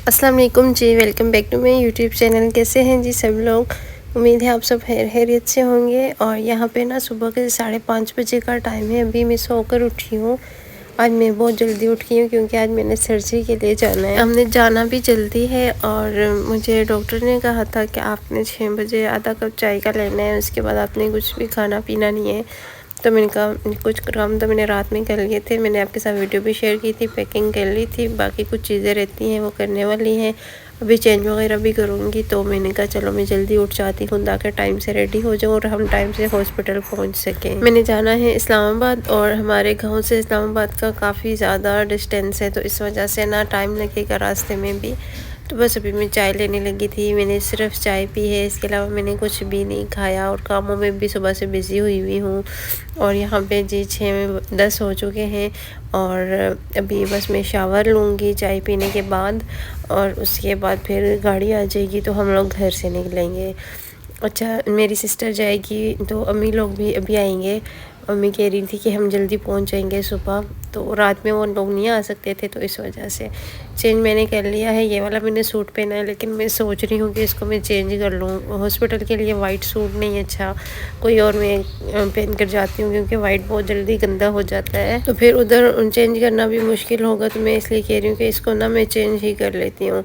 अस्सलाम वालेकुम जी, welcome back to my YouTube channel. कैसे हैं जी सब लोग? उम्मीद है आप सब खैरियत से होंगे। और यहाँ पे ना सुबह के 5:30 बजे का टाइम है। अभी मैं सोकर उठी हूँ। आज मैं बहुत जल्दी उठी हूँ क्योंकि आज मैंने सर्जरी के लिए जाना है। हमने जाना भी जल्दी है और मुझे डॉक्टर ने कहा था कि आपने 6 बजे आधा कप चाय का लेना है, उसके बाद आपने कुछ भी खाना पीना नहीं है। तो मैंने कहा कुछ काम तो मैंने रात में कर लिए थे, मैंने आपके साथ वीडियो भी शेयर की थी, पैकिंग कर ली थी, बाकी कुछ चीज़ें रहती हैं वो करने वाली हैं। अभी चेंज वगैरह भी करूँगी, तो मैंने कहा चलो मैं जल्दी उठ जाती हूँ ताकि टाइम से रेडी हो जाऊँ और हम टाइम से हॉस्पिटल पहुँच सकें। मैंने जाना है इस्लामाबाद और हमारे गाँव से इस्लामाबाद का काफ़ी ज़्यादा डिस्टेंस है, तो इस वजह से ना टाइम लगेगा रास्ते में भी। तो बस अभी मैं चाय लेने लगी थी, मैंने सिर्फ चाय पी है, इसके अलावा मैंने कुछ भी नहीं खाया और कामों में भी सुबह से बिज़ी हुई हूँ। और यहाँ पे जी 6:10 हो चुके हैं और अभी बस मैं शावर लूँगी चाय पीने के बाद और उसके बाद फिर गाड़ी आ जाएगी तो हम लोग घर से निकलेंगे। अच्छा, मेरी सिस्टर जाएगी तो अम्मी लोग भी अभी आएंगे। अम्मी कह रही थी कि हम जल्दी पहुंच जाएंगे सुबह, तो रात में वो लोग नहीं आ सकते थे, तो इस वजह से चेंज मैंने कर लिया है। ये वाला मैंने सूट पहना है, लेकिन मैं सोच रही हूँ कि इसको मैं चेंज कर लूँ। हॉस्पिटल के लिए वाइट सूट नहीं अच्छा, कोई और मैं पहन कर जाती हूँ क्योंकि वाइट बहुत जल्दी गंदा हो जाता है, तो फिर उधर चेंज करना भी मुश्किल होगा। तो मैं इसलिए कह रही हूँ कि इसको ना मैं चेंज ही कर लेती हूँ।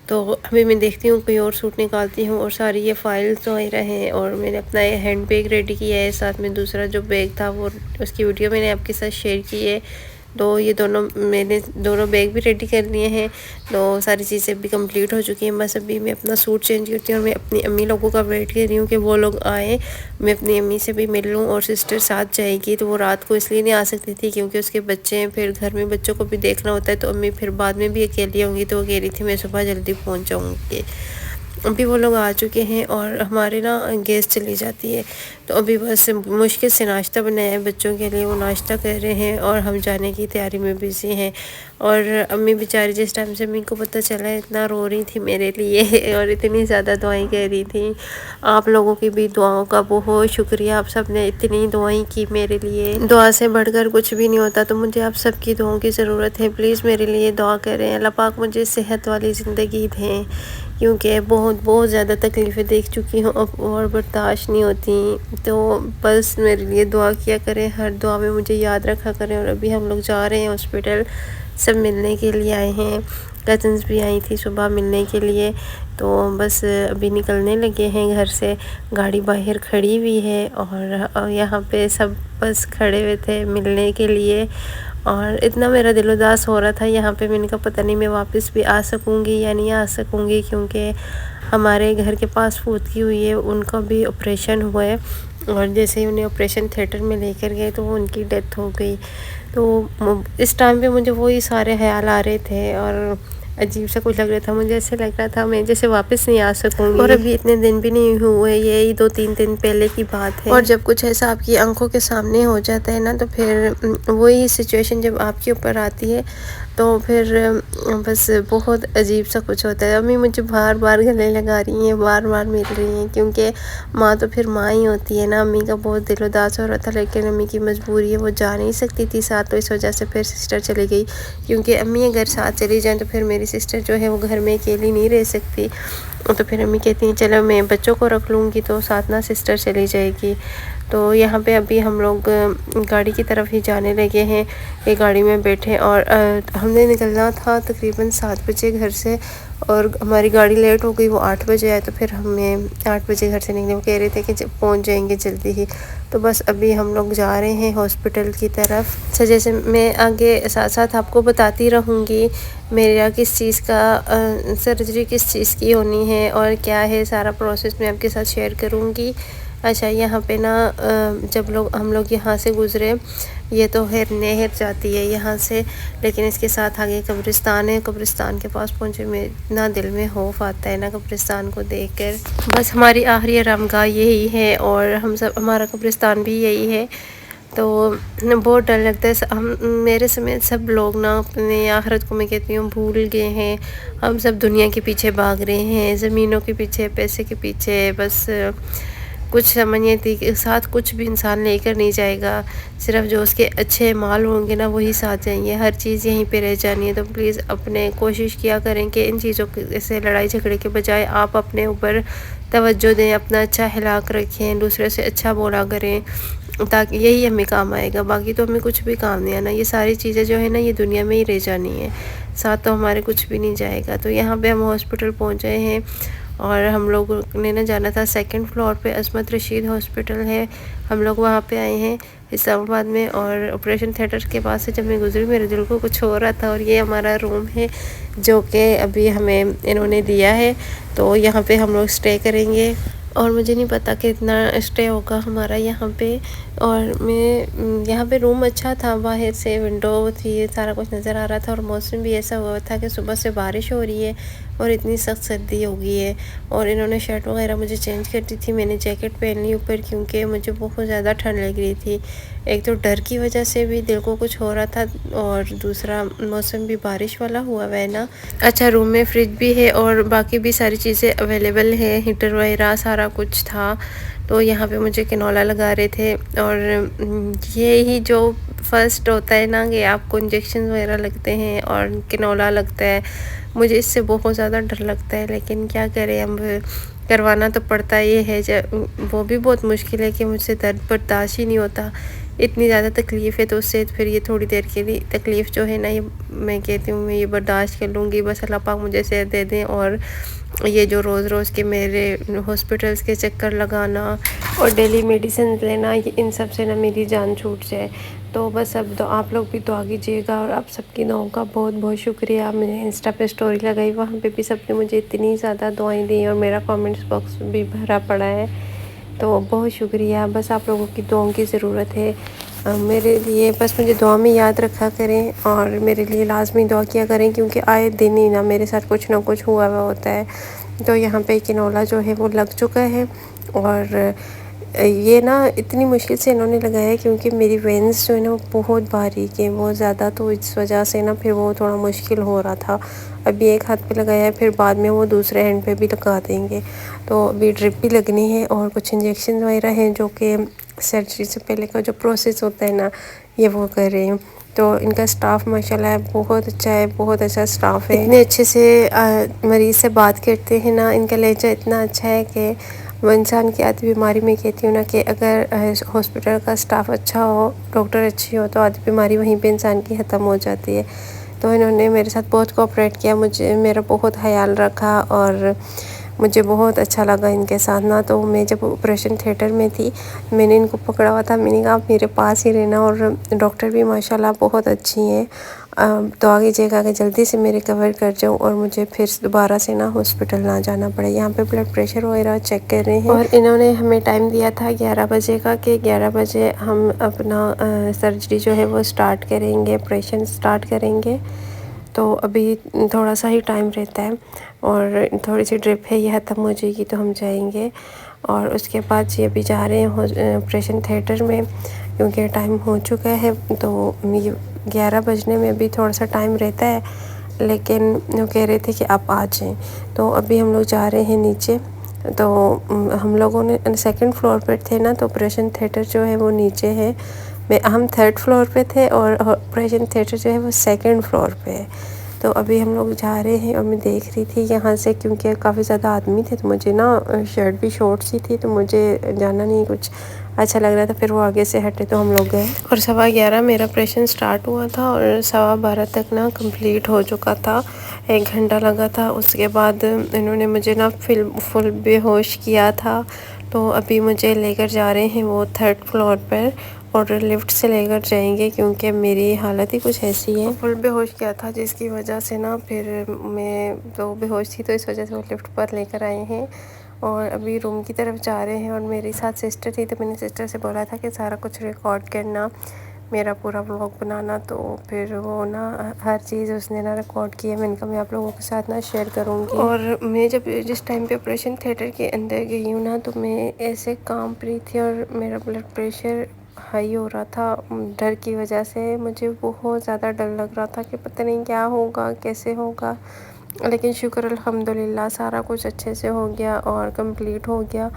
तो अभी मैं देखती हूँ कोई और सूट निकालती हूँ। और सारी ये फाइल्स वगैरह हैं और मैंने अपना ये हैंड बैग रेडी किया है, साथ में दूसरा जो बैग था वो उसकी वीडियो मैंने आपके साथ शेयर की है। तो ये मैंने दोनों बैग भी रेडी कर लिए हैं, तो सारी चीज़ें भी कंप्लीट हो चुकी हैं। बस अभी मैं अपना सूट चेंज करती हूँ और मैं अपनी अम्मी लोगों का वेट कर रही हूँ कि वो लोग आए, मैं अपनी अम्मी से भी मिल लूँ। और सिस्टर साथ जाएगी, तो वो रात को इसलिए नहीं आ सकती थी क्योंकि उसके बच्चे हैं, फिर घर में बच्चों को भी देखना होता है, तो अम्मी फिर बाद में भी अकेली होंगी, तो वो कह रही थी मैं सुबह जल्दी पहुँच जाऊँगी। अभी वो लोग आ चुके हैं और हमारे ना गैस चली जाती है, तो अभी बस मुश्किल से नाश्ता बनाया है बच्चों के लिए, वो नाश्ता कर रहे हैं और हम जाने की तैयारी में बिज़ी हैं। और अम्मी बेचारी जिस टाइम से अम्मी को पता चला है इतना रो रही थी मेरे लिए और इतनी ज़्यादा दुआएं कर रही थी। आप लोगों की भी दुआओं का बहुत शुक्रिया, आप सब ने इतनी दुआएं की मेरे लिए। दुआ से बढ़कर कुछ भी नहीं होता, तो मुझे आप सबकी दुआओं की ज़रूरत है। प्लीज़ मेरे लिए दुआ करें, अल्लाह पाक मुझे सेहत वाली ज़िंदगी दें क्योंकि बहुत ज़्यादा तकलीफ़ें देख चुकी हूँ अब और बर्दाश्त नहीं होती। तो बस मेरे लिए दुआ किया करें, हर दुआ में मुझे याद रखा करें। और अभी हम लोग जा रहे हैं हॉस्पिटल, सब मिलने के लिए आए हैं, कज़न्स भी आई थी सुबह मिलने के लिए। तो बस अभी निकलने लगे हैं घर से, गाड़ी बाहर खड़ी हुई है और यहाँ पे सब बस खड़े हुए थे मिलने के लिए। और इतना मेरा दिल उदास हो रहा था यहाँ पे, मैंने कहा पता नहीं मैं वापस भी आ सकूँगी या नहीं आ सकूँगी, क्योंकि हमारे घर के पास फूदकी हुई है, उनका भी ऑपरेशन हुआ है और जैसे ही उन्हें ऑपरेशन थिएटर में लेकर गए तो उनकी डेथ हो गई। तो इस टाइम पे मुझे वही सारे ख्याल आ रहे थे और अजीब सा कुछ लग रहा था, मुझे ऐसे लग रहा था मैं जैसे वापस नहीं आ सकूँगी। और अभी इतने दिन भी नहीं हुए, यही 2-3 दिन पहले की बात है। और जब कुछ ऐसा आपकी आंखों के सामने हो जाता है ना, तो फिर वही सिचुएशन जब आपके ऊपर आती है तो फिर बस बहुत अजीब सा कुछ होता है। अम्मी मुझे बार बार गले लगा रही हैं, बार बार मिल रही हैं, क्योंकि माँ तो फिर माँ ही होती है ना। अम्मी का बहुत दिल उदास हो रहा था, लेकिन अम्मी की मजबूरी है, वो जा नहीं सकती थी साथ, तो इस वजह से फिर सिस्टर चली गई। क्योंकि अम्मी अगर साथ चली जाएँ तो फिर मेरी सिस्टर जो है वो घर में अकेली नहीं रह सकती। तो फिर अम्मी कहती हैं चलो मैं बच्चों को रख लूँगी, तो साथ ना सिस्टर चली जाएगी। तो यहाँ पे अभी हम लोग गाड़ी की तरफ ही जाने लगे हैं, एक गाड़ी में बैठे और हमने निकलना था तकरीबन 7 बजे घर से और हमारी गाड़ी लेट हो गई, वो 8 बजे आए। तो फिर हमें 8 बजे घर से निकले, वो कह रहे थे कि पहुँच जाएंगे जल्दी ही। तो बस अभी हम लोग जा रहे हैं हॉस्पिटल की तरफ। अच्छा, जैसे मैं आगे साथ साथ आपको बताती रहूँगी मेरा किस चीज़ का सर्जरी किस चीज़ की होनी है और क्या है, सारा प्रोसेस मैं आपके साथ शेयर करूँगी। अच्छा, यहाँ पे ना जब हम लोग यहाँ से गुज़रे, ये तो नहर जाती है यहाँ से, लेकिन इसके साथ आगे कब्रिस्तान है। कब्रिस्तान के पास पहुँचे में ना दिल में खौफ आता है ना कब्रिस्तान को देखकर। बस हमारी आखिरी आरामगाह यही है और हमारा कब्रिस्तान भी यही है। तो बहुत डर लगता है, हम मेरे समेत सब लोग ना अपने आखिरत को मैं कहती हूँ भूल गए हैं। हम सब दुनिया के पीछे भाग रहे हैं, ज़मीनों के पीछे, पैसे के पीछे, बस कुछ समझिए के साथ कुछ भी इंसान लेकर नहीं जाएगा, सिर्फ जो उसके अच्छे माल होंगे ना वही साथ जाएंगे, हर चीज़ यहीं पे रह जानी है। तो प्लीज़ अपने कोशिश किया करें कि इन चीज़ों से लड़ाई झगड़े के बजाय आप अपने ऊपर तवज्जो दें, अपना अच्छा अखलाक रखें, दूसरे से अच्छा बोला करें, ताकि यही हमें काम आएगा। बाकी तो हमें कुछ भी काम नहीं आना, ये सारी चीज़ें जो है ना ये दुनिया में ही रह जानी है, साथ तो हमारे कुछ भी नहीं जाएगा। तो यहाँ पे हम हॉस्पिटल पहुँचे हैं और हम लोगों ने ना जाना था सेकंड फ्लोर पे, अजमत रशीद हॉस्पिटल है, हम लोग वहाँ पे आए हैं इस्लामाबाद में। और ऑपरेशन थिएटर के पास से जब मैं गुजरी मेरे दिल को कुछ हो रहा था। और ये हमारा रूम है जो कि अभी हमें इन्होंने दिया है, तो यहाँ पे हम लोग स्टे करेंगे। और मुझे नहीं पता कितना स्टे होगा हमारा यहाँ पे। और मैं यहाँ पे रूम अच्छा था, बाहर से विंडो थी, सारा कुछ नज़र आ रहा था। और मौसम भी ऐसा हुआ था कि सुबह से बारिश हो रही है और इतनी सख्त सर्दी हो गई है। और इन्होंने शर्ट वगैरह मुझे चेंज कर दी थी, मैंने जैकेट पहन ली ऊपर क्योंकि मुझे बहुत ज़्यादा ठंड लग रही थी। एक तो डर की वजह से भी दिल को कुछ हो रहा था और दूसरा मौसम भी बारिश वाला हुआ है ना। अच्छा, रूम में फ्रिज भी है और बाकी भी सारी चीज़ें अवेलेबल है, हीटर वगैरह सारा कुछ था। तो यहाँ पे मुझे किनोला लगा रहे थे। और ये ही जो फर्स्ट होता है ना कि आपको इंजेक्शन वगैरह लगते हैं और किनोला लगता है, मुझे इससे बहुत ज़्यादा डर लगता है, लेकिन क्या करें, अब करवाना तो पड़ता ये है। जब वो भी बहुत मुश्किल है कि मुझसे दर्द बर्दाश्त ही नहीं होता, इतनी ज़्यादा तकलीफ़ है। तो उससे फिर ये थोड़ी देर के लिए तकलीफ़ जो है ना, ये मैं कहती हूँ मैं ये बर्दाश्त कर लूँगी, बस अल्लाह पाक मुझे सेहत दे दें। और ये जो रोज़ रोज़ के मेरे हॉस्पिटल्स के चक्कर लगाना और डेली मेडिसिन लेना, इन सब से ना मेरी जान छूट जाए। तो बस अब तो आप लोग भी दुआ कीजिएगा और आप सबकी दुआओं का बहुत बहुत शुक्रिया। मैंने इंस्टा पे स्टोरी लगाई, वहाँ पे भी सबने मुझे इतनी ज़्यादा दुआएं दी और मेरा कमेंट्स बॉक्स भी भरा पड़ा है, तो बहुत शुक्रिया। बस आप लोगों की दुआओं की ज़रूरत है मेरे लिए, बस मुझे दुआ में याद रखा करें और मेरे लिए लाजमी दुआ किया करें, क्योंकि आए दिन ही ना मेरे साथ कुछ ना कुछ हुआ हुआ होता है। तो यहाँ पे किनोला जो है वो लग चुका है। और ये ना इतनी मुश्किल से इन्होंने लगाया है क्योंकि मेरी वेंस जो है ना वो बहुत बारीक है, बहुत ज़्यादा, तो इस वजह से ना फिर वो थोड़ा मुश्किल हो रहा था। अभी एक हाथ पे लगाया है, फिर बाद में वो दूसरे हैंड पे भी लगा देंगे। तो अभी ड्रिप भी लगनी है और कुछ इंजेक्शन वगैरह हैं जो कि सर्जरी से पहले का जो प्रोसेस होता है ना, ये वो कर रही हूँ। तो इनका स्टाफ माशाल्लाह है, बहुत अच्छा है, बहुत अच्छा स्टाफ है। इतने अच्छे से मरीज़ से बात करते हैं ना, इनका लहजा इतना अच्छा है कि वो इंसान की आधी बीमारी में कहती हूँ ना कि अगर हॉस्पिटल का स्टाफ अच्छा हो, डॉक्टर अच्छी हो, तो आधी बीमारी वहीं पे इंसान की ख़त्म हो जाती है। तो इन्होंने मेरे साथ बहुत कोऑपरेट किया, मुझे मेरा बहुत ख्याल रखा और मुझे बहुत अच्छा लगा इनके साथ ना। तो मैं जब ऑपरेशन थिएटर में थी, मैंने इनको पकड़ा हुआ था, मैंने कहा आप मेरे पास ही रहना। और डॉक्टर भी माशाल्लाह बहुत अच्छी हैं। तो आगे कीजिएगा कि जल्दी से मैं रिकवर कर जाऊँ और मुझे फिर दोबारा से ना हॉस्पिटल ना जाना पड़े। यहाँ पे ब्लड प्रेशर वगैरह चेक कर रहे हैं और इन्होंने हमें टाइम दिया था 11 बजे का, कि 11 बजे हम अपना सर्जरी जो है वो स्टार्ट करेंगे, ऑपरेशन स्टार्ट करेंगे। तो अभी थोड़ा सा ही टाइम रहता है और थोड़ी सी ड्रिप है, ये ख़त्म हो जाएगी तो हम जाएंगे। और उसके बाद ये अभी जा रहे हैं ऑपरेशन थिएटर में, क्योंकि टाइम हो चुका है। तो ये 11 बजने में अभी थोड़ा सा टाइम रहता है, लेकिन वो कह रहे थे कि आप आ जाएं। तो अभी हम लोग जा रहे हैं नीचे। तो हम लोगों ने सेकंड फ्लोर पर थे ना, तो ऑपरेशन थिएटर जो है वो नीचे है। हम थर्ड फ्लोर पे थे और ऑपरेशन थिएटर जो है वो सेकंड फ्लोर पे है। तो अभी हम लोग जा रहे हैं और मैं देख रही थी यहाँ से, क्योंकि काफ़ी ज़्यादा आदमी थे, तो मुझे ना शर्ट भी शॉर्ट सी थी, तो मुझे जाना नहीं कुछ अच्छा लग रहा था। फिर वो आगे से हटे तो हम लोग गए और 11:15 मेरा ऑपरेशन स्टार्ट हुआ था और 12:15 तक ना कंप्लीट हो चुका था। 1 घंटा लगा था। उसके बाद इन्होंने मुझे ना फुल बेहोश किया था। तो अभी मुझे लेकर जा रहे हैं वो थर्ड फ्लोर पर और लिफ्ट से लेकर जाएंगे, क्योंकि मेरी हालत ही कुछ ऐसी है। फुल बेहोश किया था जिसकी वजह से ना फिर मैं तो बेहोश थी, तो इस वजह से वो लिफ्ट पर लेकर आए हैं और अभी रूम की तरफ जा रहे हैं। और मेरे साथ सिस्टर थी, तो मैंने सिस्टर से बोला था कि सारा कुछ रिकॉर्ड करना, मेरा पूरा व्लॉग बनाना। तो फिर वो ना हर चीज़ उसने ना रिकॉर्ड किया। मैंने कहा मैं आप लोगों के साथ ना शेयर करूँगी। और मैं जब जिस टाइम पे ऑपरेशन थिएटर के अंदर गई हूँ ना, तो मैं ऐसे कांप रही थी और मेरा ब्लड प्रेशर हाई हो रहा था। डर की वजह से मुझे बहुत ज़्यादा डर लग रहा था कि पता नहीं क्या होगा, कैसे होगा। लेकिन शुक्र अल्हम्दुलिल्लाह सारा कुछ अच्छे से हो गया और कंप्लीट हो गया।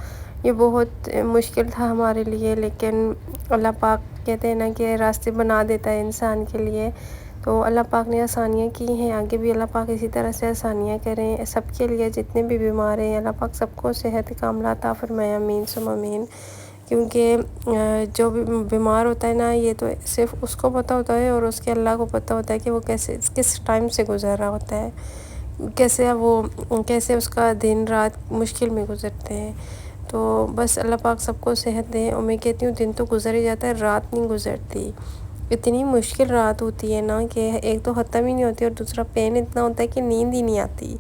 ये बहुत मुश्किल था हमारे लिए, लेकिन अल्लाह पाक कहते हैं ना कि रास्ते बना देता है इंसान के लिए। तो अल्लाह पाक ने आसानियाँ की हैं, आगे भी अल्लाह पाक इसी तरह से आसानियाँ करें सबके लिए, जितने भी बीमार हैं अल्लाह पाक सबको सेहत कामला अता फ़रमाए, आमीन सुम्मा आमीन। क्योंकि जो भी बीमार होता है ना, ये तो सिर्फ़ उसको पता होता है और उसके अल्लाह को पता होता है कि वो कैसे किस टाइम से गुज़र रहा होता है, कैसे उसका दिन रात मुश्किल में गुज़रते हैं। तो बस अल्लाह पाक सबको सेहत दे, और मैं कहती हूँ दिन तो गुज़र ही जाता है, रात नहीं गुज़रती। इतनी मुश्किल रात होती है ना कि एक तो ख़त्म ही नहीं होती, और दूसरा पेन इतना होता है कि नींद ही नहीं आती।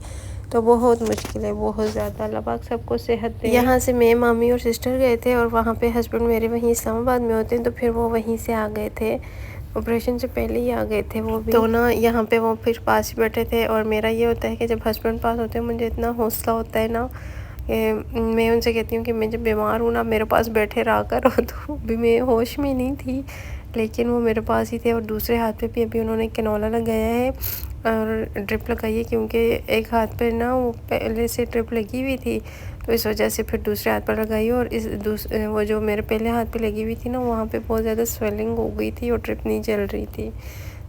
तो बहुत मुश्किल है, बहुत ज़्यादा। अल्लाह पाक सबको सेहत दे। यहाँ से मैं, मामी और सिस्टर गए थे, और वहाँ पे हस्बैंड मेरे वहीं इस्लामाबाद में होते हैं, तो फिर वो वहीं से आ गए थे, ऑपरेशन से पहले ही आ गए थे वो भी। तो ना यहाँ पे वो फिर पास ही बैठे थे, और मेरा ये होता है कि जब हस्बैंड पास होते हैं मुझे इतना हौसला होता है ना, मैं उनसे कहती हूँ कि मैं जब बीमार हूँ ना, मेरे पास बैठे रहा करो। तो अभी मैं होश में नहीं थी, लेकिन वो मेरे पास ही थे। और दूसरे हाथ पे भी अभी उन्होंने कैनोला लगाया है और ड्रिप लगाई है, क्योंकि एक हाथ पे ना वो पहले से ड्रिप लगी हुई थी, तो इस वजह से फिर दूसरे हाथ पर लगाई। और वो जो मेरे पहले हाथ पे लगी हुई थी ना, वहाँ पे बहुत ज़्यादा स्वेलिंग हो गई थी और ड्रिप नहीं चल रही थी,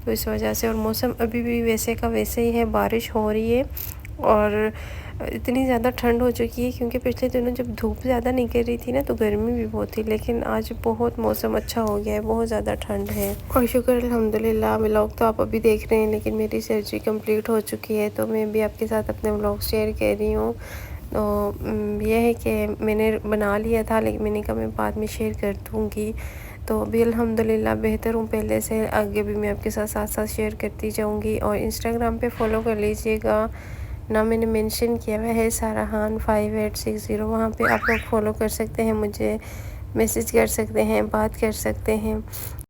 तो इस वजह से। और मौसम अभी भी वैसे का वैसे ही है, बारिश हो रही है, और इतनी ज़्यादा ठंड हो चुकी है, क्योंकि पिछले दिनों जब धूप ज़्यादा निकल रही थी ना, तो गर्मी भी बहुत थी, लेकिन आज बहुत मौसम अच्छा हो गया है, बहुत ज़्यादा ठंड है। और शुक्र अल्हम्दुलिल्लाह। व्लॉग तो आप अभी देख रहे हैं, लेकिन मेरी सर्जरी कंप्लीट हो चुकी है, तो मैं भी आपके साथ अपने व्लॉग शेयर कर रही हूँ। तो यह है कि मैंने बना लिया था, लेकिन मैंने कहा मैं बाद में शेयर कर दूँगी। तो अभी अल्हम्दुलिल्लाह बेहतर हूँ पहले से, आगे भी मैं आपके साथ साथ साथ शेयर करती जाऊँगी। और इंस्टाग्राम पे फॉलो कर लीजिएगा, ना मैंने मेंशन किया हुआ है साराहान 5860, वहाँ पे आप लोग फॉलो कर सकते हैं, मुझे मैसेज कर सकते हैं, बात कर सकते हैं।